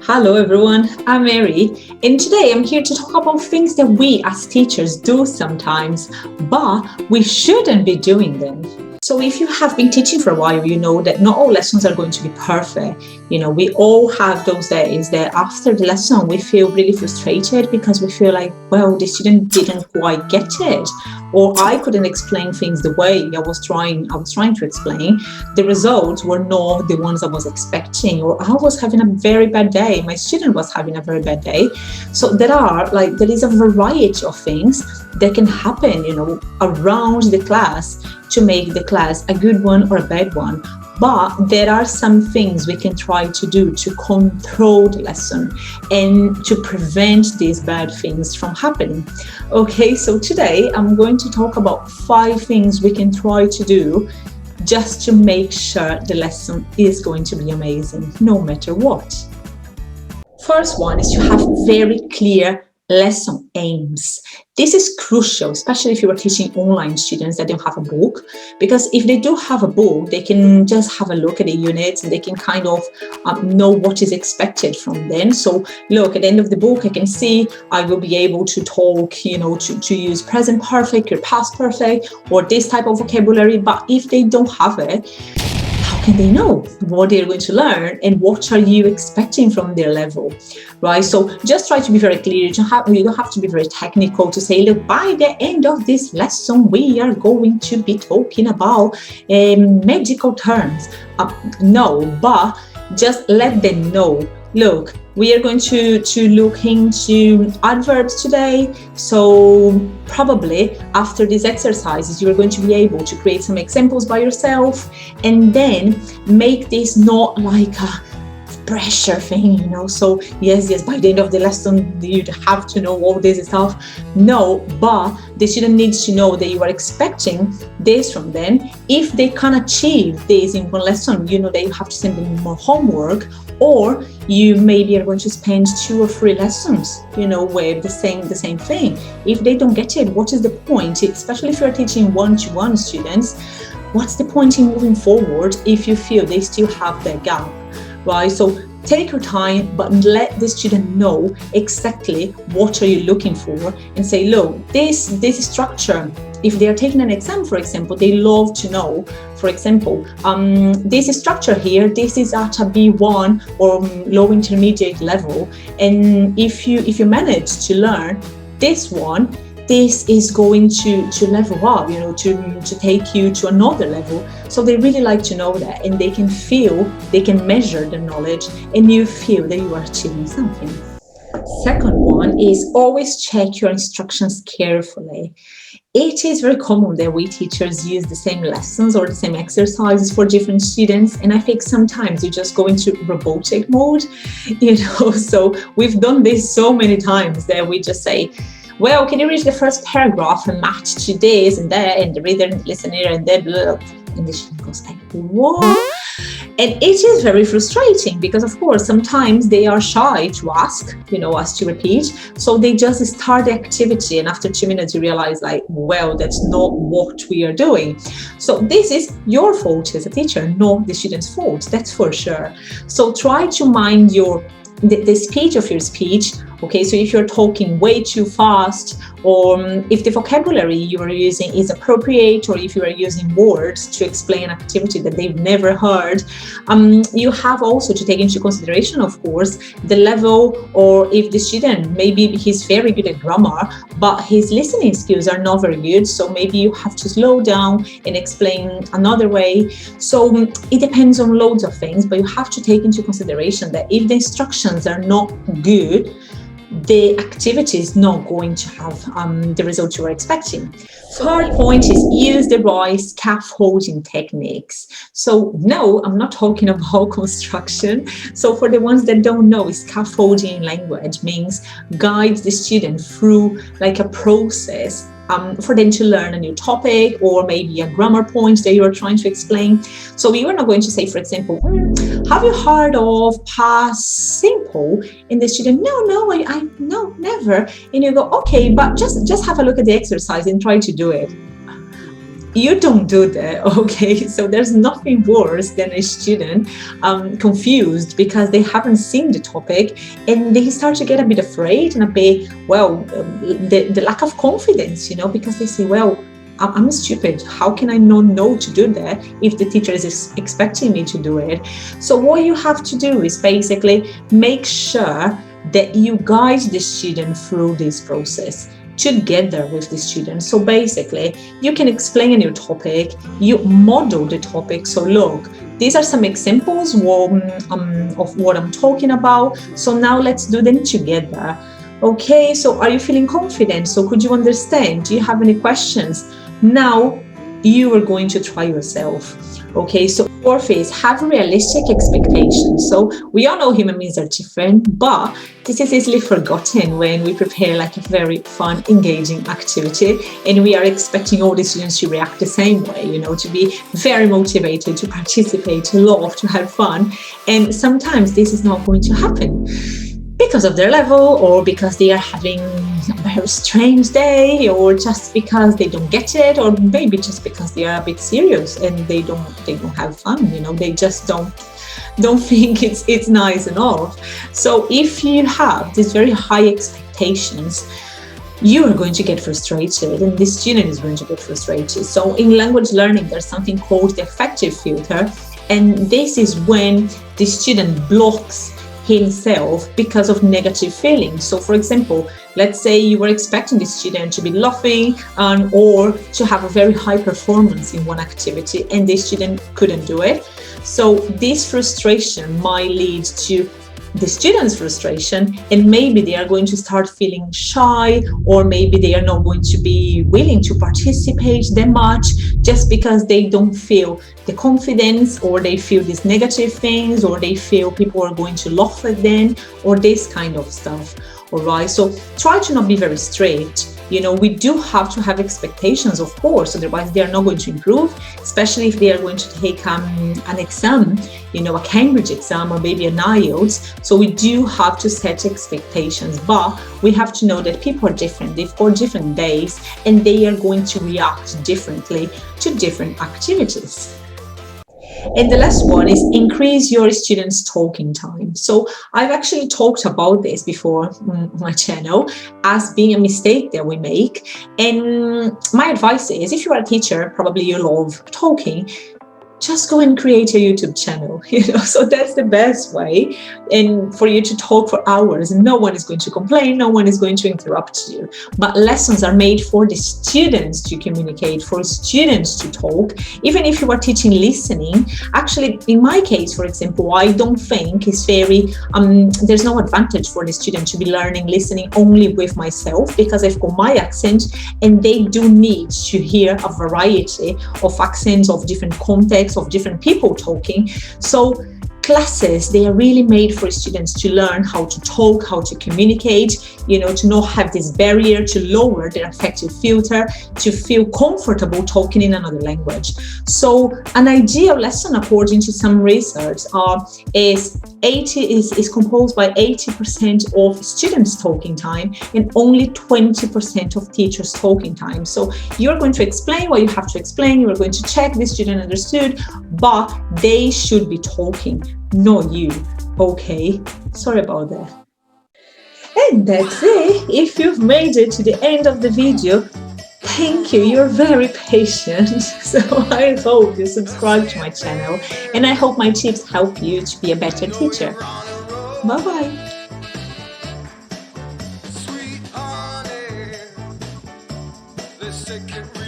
Hello everyone, I'm Mary, and today I'm here to talk about things that we as teachers do sometimes, but we shouldn't be doing them. So if you have been teaching for a while, you know that not all lessons are going to be perfect. We all have those days that after the lesson we feel really frustrated because we feel like, well, the student didn't quite get it, or I couldn't explain things the way I was trying to explain. The results were not the ones I was expecting, or I was having a very bad day. My student was having a very bad day. So there is a variety of things that can happen, around the class to make the class a good one or a bad one. But there are some things we can try to do to control the lesson and to prevent these bad things from happening. Okay, so today I'm going to talk about 5 things we can try to do just to make sure the lesson is going to be amazing, no matter what. First one is to have very clear lesson aims. This is crucial, especially if you are teaching online students that don't have a book, because if they do have a book, they can just have a look at the units and they can kind of know what is expected from them. So look, at the end of the book, I can see I will be able to talk, to use present perfect or past perfect or this type of vocabulary. But if they don't have it, how can they know what they're going to learn and what are you expecting from their level, right? So just try to be very clear. You don't have to be very technical to say, look, by the end of this lesson, we are going to be talking about medical terms. No, but just let them know, look, we are going to look into adverbs today. So probably after these exercises, you're going to be able to create some examples by yourself and then make this not like a pressure thing, So yes, by the end of the lesson, you have to know all this stuff. No, but the student needs to know that you are expecting this from them. If they can achieve this in one lesson, that you have to send them more homework, or you maybe are going to spend 2 or 3 lessons, with the same thing. If they don't get it, what is the point? Especially if you're teaching one-to-one students, what's the point in moving forward if you feel they still have that gap, right? So take your time, but let the student know exactly what are you looking for and say, look, this structure. If they are taking an exam, for example, they love to know, for example, this structure here, this is at a B1 or low intermediate level. And if you manage to learn this one, this is going to level up, to take you to another level. So they really like to know that, and they can measure the knowledge, and you feel that you are achieving something. Second one is always check your instructions carefully. It is very common that we teachers use the same lessons or the same exercises for different students, and I think sometimes you just go into robotic mode, So we've done this so many times that we just say, well, can you read the first paragraph and match to this and that, and the reader and the listener, and then blah, and the student goes like, what? And it is very frustrating because, of course, sometimes they are shy to ask, us to repeat. So they just start the activity, and after 2 minutes, you realize, like, well, that's not what we are doing. So this is your fault as a teacher, not the student's fault. That's for sure. So try to mind the speed of your speech. Okay, so if you're talking way too fast, or if the vocabulary you are using is appropriate, or if you are using words to explain an activity that they've never heard, you have also to take into consideration, of course, the level, or if the student, maybe he's very good at grammar, but his listening skills are not very good, so maybe you have to slow down and explain another way. So it depends on loads of things, but you have to take into consideration that if the instructions are not good, the activity is not going to have the result you are expecting. Third point is use the right scaffolding techniques. So no, I'm not talking about construction. So for the ones that don't know, scaffolding in language means guide the student through like a process for them to learn a new topic, or maybe a grammar point that you are trying to explain. So you are not going to say, for example, have you heard of past simple? And the student, no, never. And you go, okay, but just have a look at the exercise and try to do it. you don't do that, okay? So there's nothing worse than a student confused because they haven't seen the topic, and they start to get a bit afraid and a bit, the lack of confidence, because they say, well, I'm stupid. How can I not know to do that if the teacher is expecting me to do it? So what you have to do is basically make sure that you guide the student through this process together with the student. So basically, you can explain your topic, you model the topic. So look, these are some examples of what I'm talking about. So now let's do them together. Okay, so are you feeling confident? So could you understand? Do you have any questions? Now you are going to try yourself. Okay, so fourth is have realistic expectations. So we all know human beings are different, but this is easily forgotten when we prepare like a very fun, engaging activity, and we are expecting all the students to react the same way, to be very motivated, to participate, to love, to have fun. And sometimes this is not going to happen because of their level, or because they are having a very strange day, or just because they don't get it, or maybe just because they are a bit serious and they don't have fun. They just don't think it's nice enough. So if you have these very high expectations, you are going to get frustrated, and the student is going to get frustrated. So in language learning, there's something called the affective filter, and this is when the student blocks himself because of negative feelings. So for example, let's say you were expecting the student to be laughing or to have a very high performance in one activity, and the student couldn't do it. So this frustration might lead to the student's frustration, and maybe they are going to start feeling shy, or maybe they are not going to be willing to participate that much just because they don't feel the confidence, or they feel these negative things, or they feel people are going to laugh at them, or this kind of stuff. All right, so try to not be very strict. We do have to have expectations, of course, otherwise they are not going to improve, especially if they are going to take an exam, a Cambridge exam, or maybe an IELTS. So we do have to set expectations, but we have to know that people are different. They've got different days, and they are going to react differently to different activities. And the last one is increase your students' talking time. So I've actually talked about this before on my channel as being a mistake that we make. And my advice is, if you are a teacher, probably you love talking, just go and create a YouTube channel, so that's the best way. And for you to talk for hours, no one is going to complain, no one is going to interrupt you. But lessons are made for the students to communicate, for students to talk. Even if you are teaching listening, actually, in my case, for example, I don't think it's very, there's no advantage for the student to be learning listening only with myself, because I've got my accent, and they do need to hear a variety of accents, of different contexts, of different people talking. So classes, they are really made for students to learn how to talk, how to communicate, to not have this barrier, to lower their affective filter, to feel comfortable talking in another language. So an ideal lesson, according to some research, is composed by 80% of students' talking time and only 20% of teachers' talking time. So you're going to explain what you have to explain, you are going to check the student understood, but they should be talking, not you. Okay, sorry about that. And that's it. If you've made it to the end of the video, thank you, you're very patient. So I hope you subscribe to my channel, and I hope my tips help you to be a better teacher. Bye-bye. Sweet honey, let's take it.